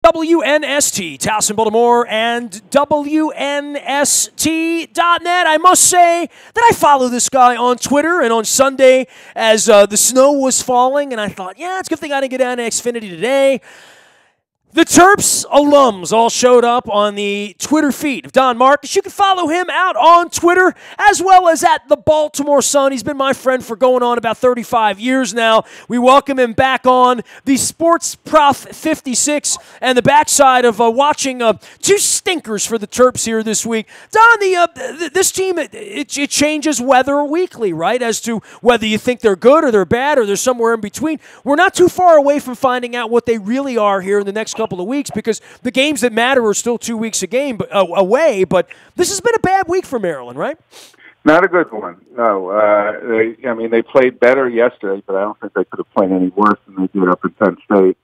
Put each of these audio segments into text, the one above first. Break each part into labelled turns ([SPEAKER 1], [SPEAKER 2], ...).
[SPEAKER 1] WNST, Towson, Baltimore, and WNST.net. I must say that I follow this guy on Twitter, and on Sunday, as the snow was falling, and I thought, yeah, it's a good thing I didn't get down to Xfinity today. The Terps alums all showed up on the Twitter feed of Don Markus. You can follow him out on Twitter as well as at the Baltimore Sun. He's been my friend for going on about 35 years now. We welcome him back on the Sports Prof 56 and the backside of watching two stinkers for the Terps here this week. Don, this team, it changes weather weekly, right, as to whether you think they're good or they're bad or they're somewhere in between. We're not too far away from finding out what they really are here in the next couple of weeks, because the games that matter are still 2 weeks away. But this has been a bad week for Maryland, right?
[SPEAKER 2] Not a good one. No. They played better yesterday, but I don't think they could have played any worse than they did up at Penn State.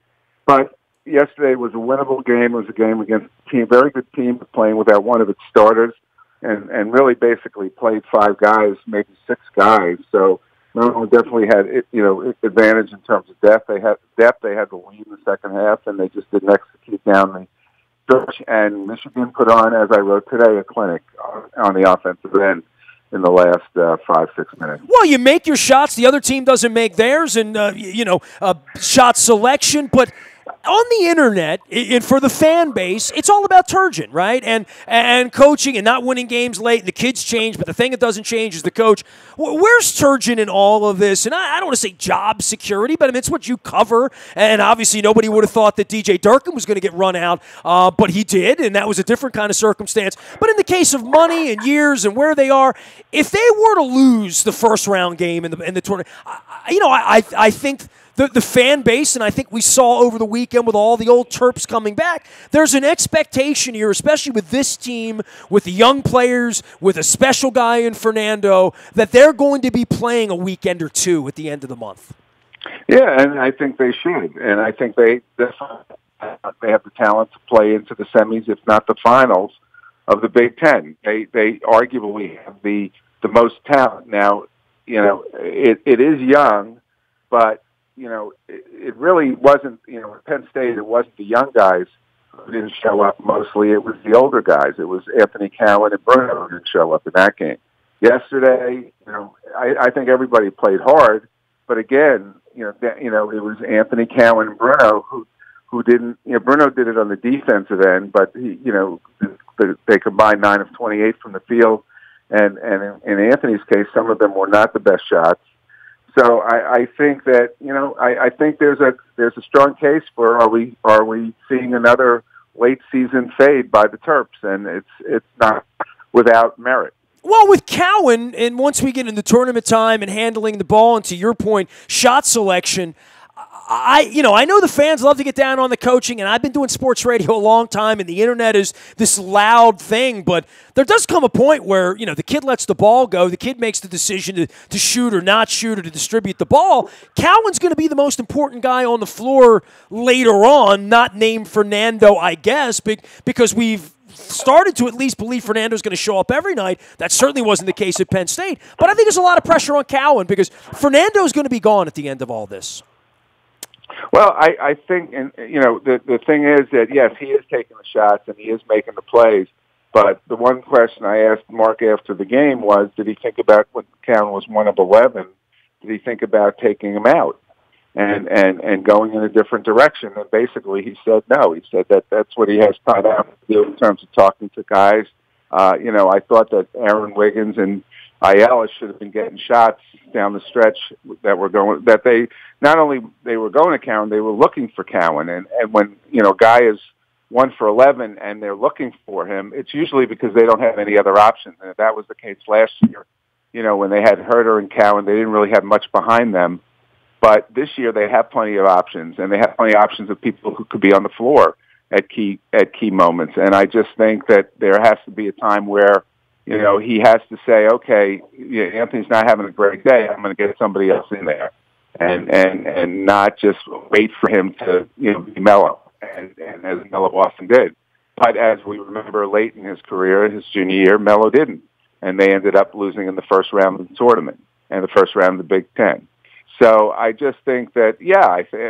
[SPEAKER 2] But yesterday was a winnable game. It was a game against a very good team playing without one of its starters, and really basically played five guys, maybe six guys. So Maryland definitely had advantage in terms of depth. They had the lead in the second half, and they just didn't execute down the stretch. And Michigan put on, as I wrote today, a clinic on the offensive end in the last 5-6 minutes.
[SPEAKER 1] Well, you make your shots. The other team doesn't make theirs, and shot selection, but on the internet, and for the fan base, it's all about Turgeon, right? And coaching and not winning games late. The kids change, but the thing that doesn't change is the coach. Where's Turgeon in all of this? And I don't want to say job security, but I mean, it's what you cover. And obviously, nobody would have thought that DJ Durkin was going to get run out, but he did, and that was a different kind of circumstance. But in the case of money and years and where they are, if they were to lose the first-round game in the tournament, I think the fan base, and I think we saw over the weekend with all the old Terps coming back, there's an expectation here, especially with this team, with the young players, with a special guy in Fernando, that they're going to be playing a weekend or two at the end of the month.
[SPEAKER 2] Yeah, and I think they should. And I think they have the talent to play into the semis, if not the finals, of the Big Ten. They arguably have the most talent. Now, it is young, but it really wasn't, at Penn State, it wasn't the young guys who didn't show up mostly. It was the older guys. It was Anthony Cowan and Bruno who didn't show up in that game. Yesterday, I think everybody played hard, but again, it was Anthony Cowan and Bruno who didn't, Bruno did it on the defensive end, but they combined 9 of 28 from the field, and in Anthony's case, some of them were not the best shots. So I think that I think there's a strong case for are we seeing another late season fade by the Terps, and it's not without merit.
[SPEAKER 1] Well, with Cowan, and once we get into tournament time and handling the ball, and to your point, shot selection, I know the fans love to get down on the coaching, and I've been doing sports radio a long time, and the internet is this loud thing, but there does come a point where, the kid lets the ball go, the kid makes the decision to shoot or not shoot or to distribute the ball. Cowan's going to be the most important guy on the floor later on, not named Fernando, I guess, because we've started to at least believe Fernando's going to show up every night. That certainly wasn't the case at Penn State, but I think there's a lot of pressure on Cowan because Fernando's going to be gone at the end of all this.
[SPEAKER 2] Well, I think, and the thing is that, yes, he is taking the shots and he is making the plays, but the one question I asked Mark after the game was, did he think about when Cowan was 1 of 11, did he think about taking him out and going in a different direction? And basically he said no. He said that's what he has time out to do in terms of talking to guys. I thought that Aaron Wiggins and Ayala should have been getting shots down the stretch that they not only they were going to Cowan, they were looking for Cowan. And when, a guy is 1 for 11 and they're looking for him, it's usually because they don't have any other options. And that was the case last year. When they had Herter and Cowan, they didn't really have much behind them. But this year they have plenty of options, and they have plenty of options of people who could be on the floor at key moments. And I just think that there has to be a time where, he has to say, okay, Anthony's not having a great day. I'm going to get somebody else in there, and not just wait for him to be mellow, and as Melo often did. But as we remember, late in his career, his junior year, Melo didn't, and they ended up losing in the first round of the tournament and the first round of the Big Ten. So I just think that,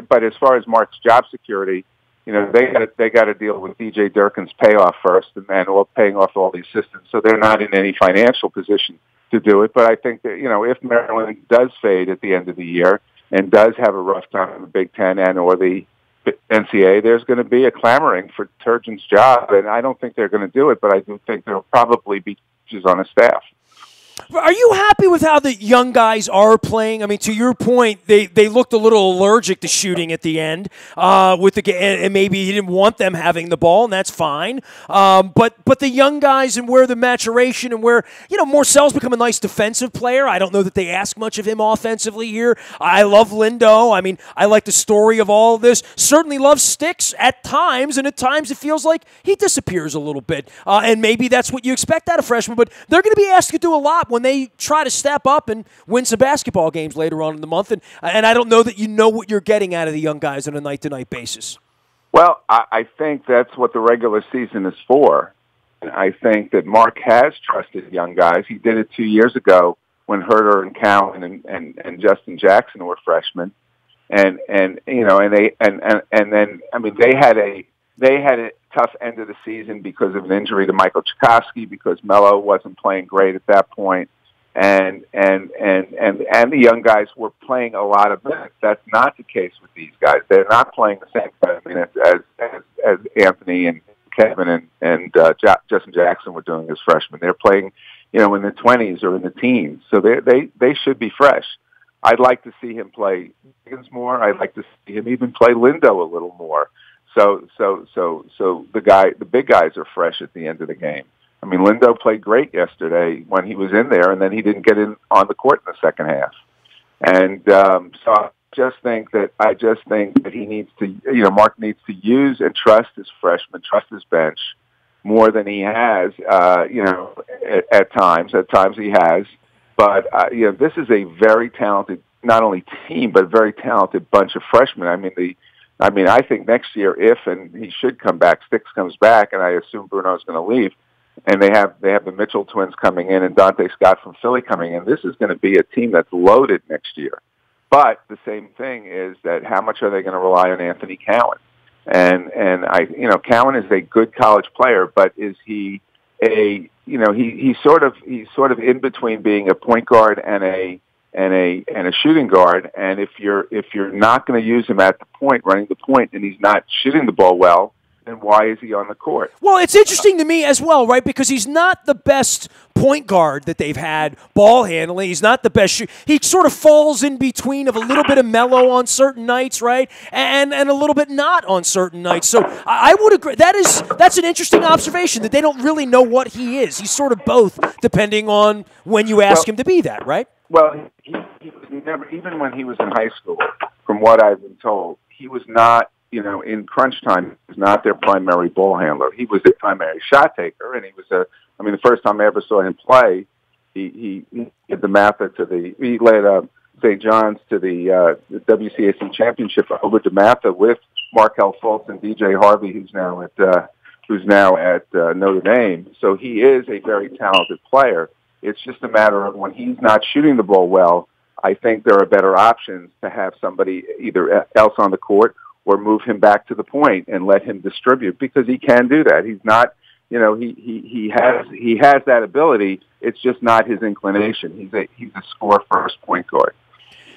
[SPEAKER 2] but as far as Mark's job security, they got to deal with DJ Durkin's payoff first, and then paying off all the assistants. So they're not in any financial position to do it. But I think that if Maryland does fade at the end of the year and does have a rough time in the Big Ten and or the NCAA, there's going to be a clamoring for Turgeon's job, and I don't think they're going to do it. But I do think there'll probably be coaches on a staff.
[SPEAKER 1] Are you happy with how the young guys are playing? I mean, to your point, they looked a little allergic to shooting at the end with the and maybe he didn't want them having the ball, and that's fine. But the young guys and where the maturation and where Morcell's become a nice defensive player. I don't know that they ask much of him offensively here. I love Lindo. I mean, I like the story of all of this. Certainly love Sticks at times, and at times it feels like he disappears a little bit. And maybe that's what you expect out of freshmen, but they're going to be asked to do a lot when they try to step up and win some basketball games later on in the month. And I don't know that you know what you're getting out of the young guys on a night-to-night basis.
[SPEAKER 2] Well, I think that's what the regular season is for. And I think that Mark has trusted young guys. He did it 2 years ago when Herter and Cowan and Justin Jackson were freshmen. And then they had a tough end of the season because of an injury to Michael Chakosky, because Melo wasn't playing great at that point. And the young guys were playing a lot of minutes. That's not the case with these guys. They're not playing the same kind of minutes as Anthony and Kevin and Justin Jackson were doing as freshmen. They're playing, in the 20s or in the teens. So they should be fresh. I'd like to see him play Higgins more. I'd like to see him even play Lindo a little more. So the big guys are fresh at the end of the game. I mean, Lindo played great yesterday when he was in there, and then he didn't get in on the court in the second half. And so I just think that he needs to, Mark needs to use and trust his freshmen, trust his bench more than he has, at times. At times he has. But, this is a very talented, not only team, but a very talented bunch of freshmen. I think next year, and he should come back, Sticks comes back, and I assume Bruno's going to leave, and they have the Mitchell twins coming in and Dante Scott from Philly coming in. This is going to be a team that's loaded next year. But the same thing is that how much are they going to rely on Anthony Cowan? And Cowan is a good college player, but is he he's sort of in between being a point guard and a shooting guard. And if you're not going to use him at the point, running the point, and he's not shooting the ball well, then why is he on the court?
[SPEAKER 1] Well, it's interesting to me as well, right? Because he's not the best point guard that they've had ball handling. He's not the best shooter. He sort of falls in between of a little bit of mellow on certain nights, right? And a little bit not on certain nights. So I would agree. That's an interesting observation, that they don't really know what he is. He's sort of both, depending on when you ask him to be that, right?
[SPEAKER 2] Well, he was never, even when he was in high school, from what I've been told, he was not, in crunch time, he was not their primary ball handler. He was their primary shot taker, and he was the first time I ever saw him play, he led he led St. John's to the WCAC championship over DeMatha with Markel Fultz and DJ Harvey, who's now at Notre Dame. So he is a very talented player. It's just a matter of when he's not shooting the ball well, I think there are better options to have somebody either else on the court or move him back to the point and let him distribute, because he can do that. He's not, he has that ability. It's just not his inclination. He's a score first point guard.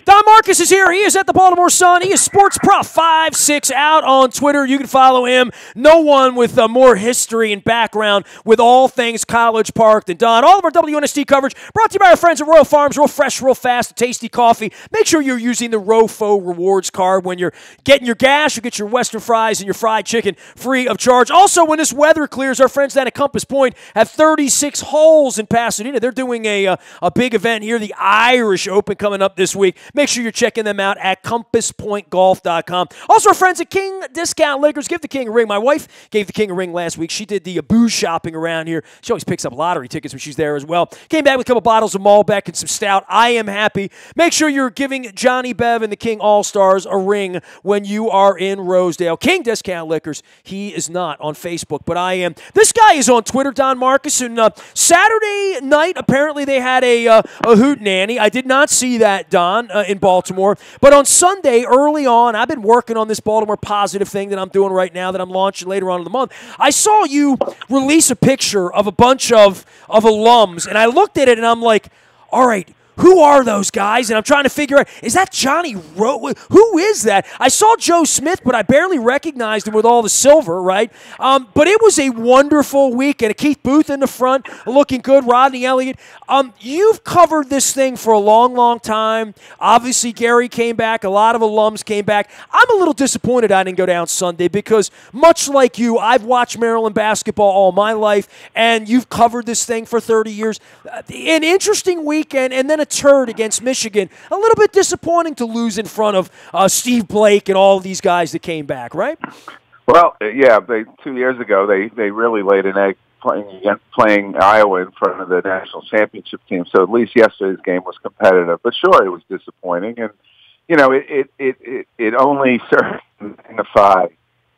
[SPEAKER 1] Don Markus is here. He is at the Baltimore Sun. He is Sports Prof 56 out on Twitter. You can follow him. No one with more history and background with all things College Park than Don. All of our WNST coverage brought to you by our friends at Royal Farms. Real fresh, real fast, tasty coffee. Make sure you're using the ROFO rewards card when you're getting your gas. You get your Western fries and your fried chicken free of charge. Also, when this weather clears, our friends down at Compass Point have 36 holes in Pasadena. They're doing a big event here, the Irish Open, coming up this week. Make sure you're checking them out at compasspointgolf.com. Also, our friends at King Discount Liquors. Give the King a ring. My wife gave the King a ring last week. She did the booze shopping around here. She always picks up lottery tickets when she's there as well. Came back with a couple bottles of Malbec and some stout. I am happy. Make sure you're giving Johnny Bev and the King All-Stars a ring when you are in Rosedale. King Discount Liquors. He is not on Facebook, but I am. This guy is on Twitter, Don Markus, and Saturday night, apparently they had a hootenanny. I did not see that, Don. in Baltimore. But on Sunday, early on, I've been working on this Baltimore Positive thing that I'm doing right now that I'm launching later on in the month. I saw you release a picture of a bunch of alums, and I looked at it, and I'm like, all right, who are those guys? And I'm trying to figure out, is that Johnny Rhodes? Who is that? I saw Joe Smith, but I barely recognized him with all the silver, right? But it was a wonderful weekend. Keith Booth in the front, looking good. Rodney Elliott. You've covered this thing for a long, long time. Obviously, Gary came back. A lot of alums came back. I'm a little disappointed I didn't go down Sunday because, much like you, I've watched Maryland basketball all my life, and you've covered this thing for 30 years. An interesting weekend, and then a turd against Michigan. A little bit disappointing to lose in front of Steve Blake and all of these guys that came back, right?
[SPEAKER 2] Well, yeah, 2 years ago they really laid an egg playing Iowa in front of the national championship team. So at least yesterday's game was competitive. But sure, it was disappointing, and it only served to magnify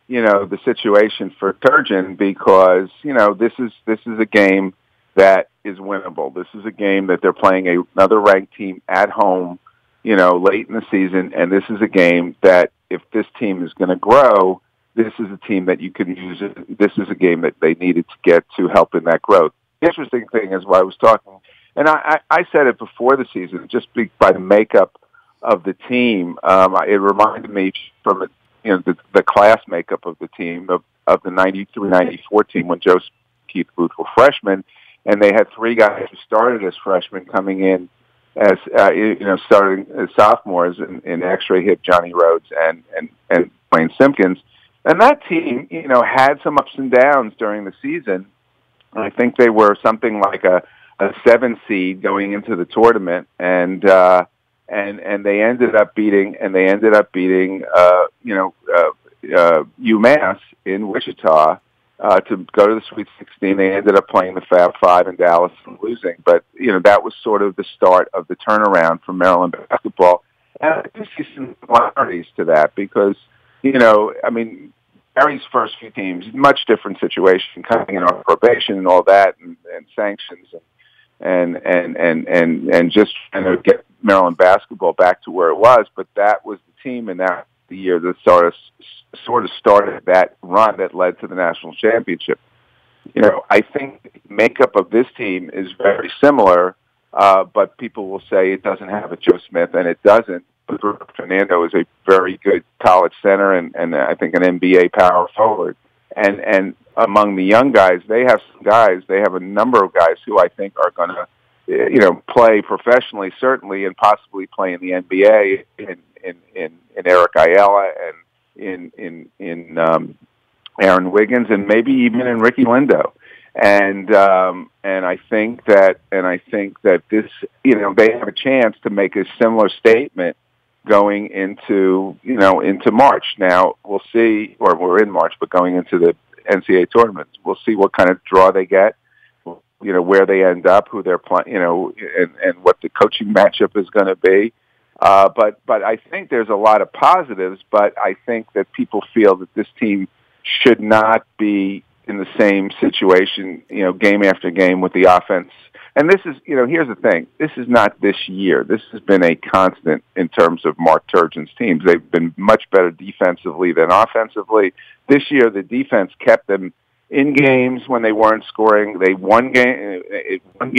[SPEAKER 2] the situation for Turgeon because this is a game that is winnable. This is a game that they're playing another ranked team at home, late in the season, and this is a game that if this team is going to grow, this is a team that you can use. This is a game that they needed to get to help in that growth. The interesting thing is what I was talking, and I said it before the season, just by the makeup of the team, it reminded me from the class makeup of the team of the 93-94 team when Joe Keith Booth were freshmen. And they had three guys who started as freshmen coming in as starting as sophomores in X-ray hip Johnny Rhodes and Wayne Simpkins. And that team, had some ups and downs during the season. I think they were something like a 7 seed going into the tournament, and they ended up beating UMass in Wichita. To go to the Sweet 16, they ended up playing the Fab Five in Dallas and losing. But, that was sort of the start of the turnaround for Maryland basketball. And I do see some similarities to that because, Gary's first few teams, much different situation, coming in on probation and all that and sanctions and just trying to get Maryland basketball back to where it was. But that was the team and that the year that sort of started that run that led to the national championship. I think the makeup of this team is very similar, but people will say it doesn't have a Joe Smith, and it doesn't. But Fernando is a very good college center and I think an NBA power forward. And among the young guys, they have a number of guys who I think are going to, play professionally, certainly, and possibly play in the NBA in Eric Ayala and in Aaron Wiggins and maybe even in Ricky Lindo. And I think that this, they have a chance to make a similar statement going into March. Now we'll see, or we're in March, but going into the NCAA tournament, we'll see what kind of draw they get, where they end up, who they're playing, and what the coaching matchup is going to be. But I think there's a lot of positives, but I think that people feel that this team should not be in the same situation, game after game with the offense. And this is, here's the thing. This is not this year. This has been a constant in terms of Mark Turgeon's teams. They've been much better defensively than offensively. This year, the defense kept them in games when they weren't scoring. They won games when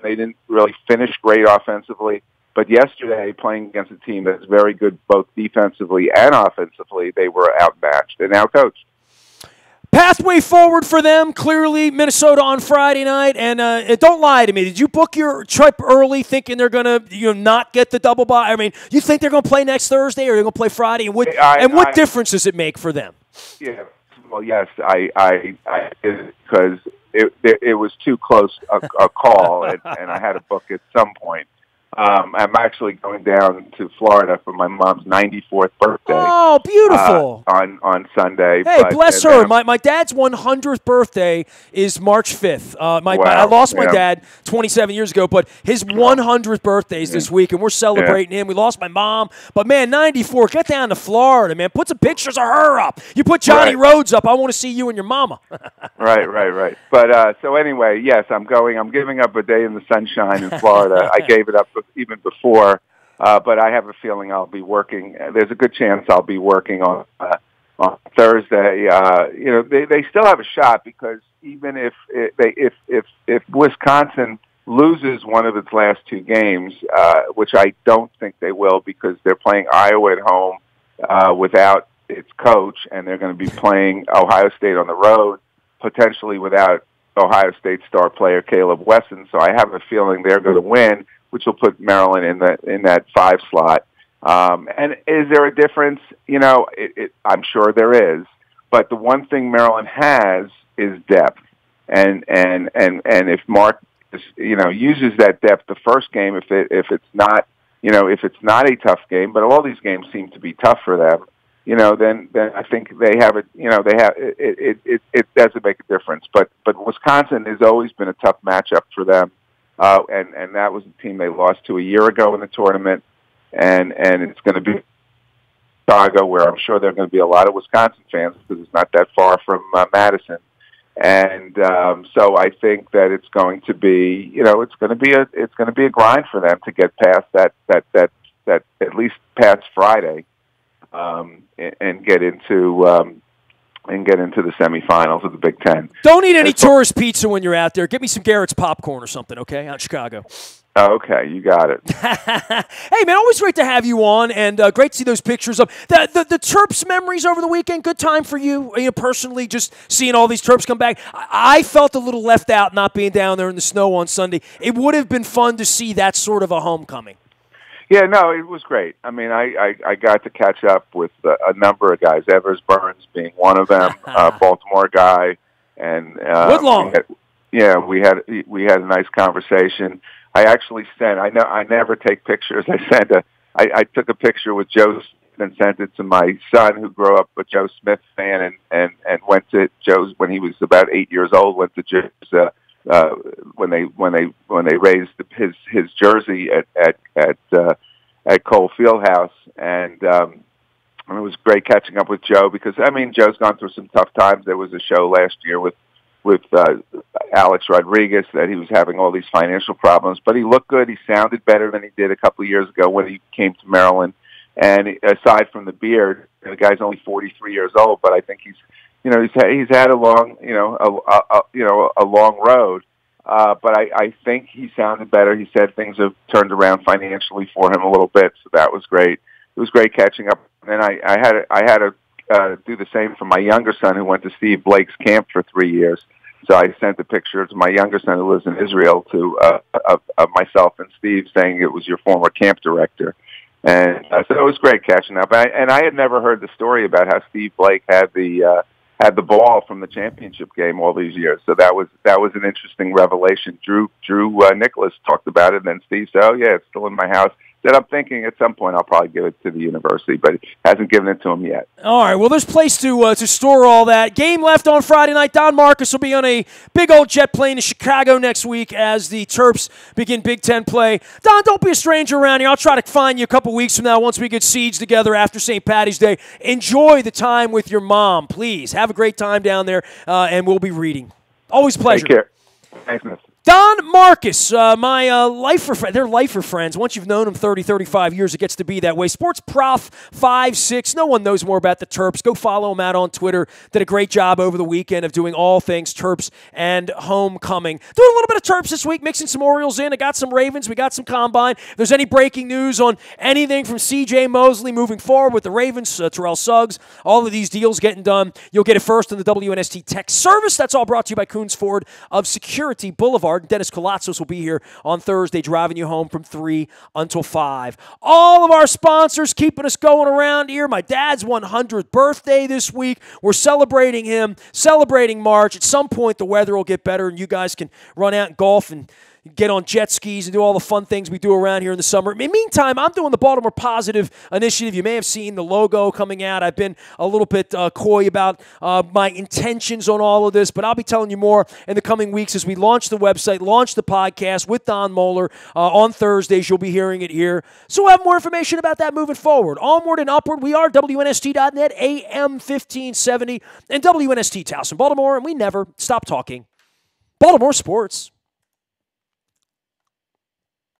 [SPEAKER 2] they didn't really finish great offensively. But yesterday, playing against a team that's very good both defensively and offensively, they were outmatched and outcoached.
[SPEAKER 1] Pathway forward for them, clearly Minnesota on Friday night. And don't lie to me. Did you book your trip early thinking they're going to not get the double bye? I mean, you think they're going to play next Thursday or they're going to play Friday? And what difference does it make for them?
[SPEAKER 2] Yeah, well, yes, I because it was too close a call, and I had to book at some point. I'm actually going down to Florida for my mom's 94th birthday.
[SPEAKER 1] Oh, beautiful!
[SPEAKER 2] On Sunday.
[SPEAKER 1] Hey, bless her. My dad's 100th birthday is March 5th. I lost my dad 27 years ago, but his 100th birthday is this week, and we're celebrating him. We lost my mom, but man, 94. Get down to Florida, man. Put some pictures of her up. You put Johnny Rhodes up. I want to see you and your mama.
[SPEAKER 2] Right. But so anyway, yes, I'm going. I'm giving up a day in the sunshine in Florida. I gave it up even before but I have a feeling I'll be working. There's a good chance I'll be working on Thursday. They still have a shot because even if Wisconsin loses one of its last two games, which I don't think they will because they're playing Iowa at home without its coach, and they're going to be playing Ohio State on the road, potentially without Ohio State star player Caleb Wesson. So I have a feeling they're going to win, which will put Maryland in that 5 slot. And is there a difference? I'm sure there is. But the one thing Maryland has is depth, and if Mark uses that depth the first game, if it's not a tough game, but all these games seem to be tough for them, then I think they have it. It doesn't make a difference. But Wisconsin has always been a tough matchup for them, and that was the team they lost to a year ago in the tournament, and it's going to be Chicago, where I'm sure there are going to be a lot of Wisconsin fans because it's not that far from Madison. And so I think that it's going to be, it's going to be a grind for them to get past that at least past Friday, and get into the semifinals of the Big Ten.
[SPEAKER 1] Don't eat any tourist pizza when you're out there. Get me some Garrett's popcorn or something, okay? Out in Chicago.
[SPEAKER 2] Okay, you got it.
[SPEAKER 1] Hey, man, always great to have you on, and great to see those pictures of the Terps memories over the weekend. Good time for you, personally, just seeing all these Terps come back. I felt a little left out not being down there in the snow on Sunday. It would have been fun to see that sort of a homecoming.
[SPEAKER 2] Yeah, no, it was great. I mean, I got to catch up with a number of guys, Evers Burns being one of them, Baltimore guy, and
[SPEAKER 1] Woodlawn.
[SPEAKER 2] We had a nice conversation. I actually sent. I never take pictures. I took a picture with Joe Smith and sent it to my son, who grew up a Joe Smith fan, and went to Joe's when he was about 8 years old. Went to Joe's when they raised his jersey at Cole Fieldhouse, and it was great catching up with Joe because Joe's gone through some tough times. There was a show last year with Alex Rodriguez that he was having all these financial problems, but he looked good. He sounded better than he did a couple of years ago when he came to Maryland. And aside from the beard, the guy's only 43 years old, but I think he's had a long, a long road. But I think he sounded better. He said things have turned around financially for him a little bit, so that was great. It was great catching up. And then I had to do the same for my younger son, who went to Steve Blake's camp for 3 years. So I sent a picture to my younger son, who lives in Israel, of myself and Steve, saying it was your former camp director. And so it was great catching up. And I had never heard the story about how Steve Blake had the ball from the championship game all these years. So that was an interesting revelation. Drew Nicholas talked about it, and then Steve said, "Oh yeah, it's still in my house." That I'm thinking at some point I'll probably give it to the university, but he hasn't given it to him yet.
[SPEAKER 1] All right, well, there's a place to store all that. Game left on Friday night. Don Markus will be on a big old jet plane to Chicago next week as the Terps begin Big Ten play. Don, don't be a stranger around here. I'll try to find you a couple weeks from now once we get siege together after St. Patty's Day. Enjoy the time with your mom, please. Have a great time down there, and we'll be reading. Always a pleasure.
[SPEAKER 2] Take care. Thanks, Miss.
[SPEAKER 1] Don Markus, my lifer friend. They're lifer friends. Once you've known them 30, 35 years, it gets to be that way. Sports Prof 56. No one knows more about the Terps. Go follow him out on Twitter. Did a great job over the weekend of doing all things Terps and homecoming. Doing a little bit of Terps this week, mixing some Orioles in. I got some Ravens. We got some Combine. If there's any breaking news on anything from C.J. Mosley moving forward with the Ravens, Terrell Suggs, all of these deals getting done, you'll get it first on the WNST Tech Service. That's all brought to you by Coons Ford of Security Boulevard. Dennis Kolatzos will be here on Thursday driving you home from 3 until 5. All of our sponsors keeping us going around here. My dad's 100th birthday this week. We're celebrating him, celebrating March. At some point, the weather will get better, and you guys can run out and golf and get on jet skis and do all the fun things we do around here in the summer. In the meantime, I'm doing the Baltimore Positive Initiative. You may have seen the logo coming out. I've been a little bit coy about my intentions on all of this, but I'll be telling you more in the coming weeks as we launch the website, launch the podcast with Don Moeller on Thursdays. You'll be hearing it here. So we'll have more information about that moving forward. Onward and upward. We are WNST.net, AM 1570, and WNST Towson, Baltimore, and we never stop talking Baltimore sports.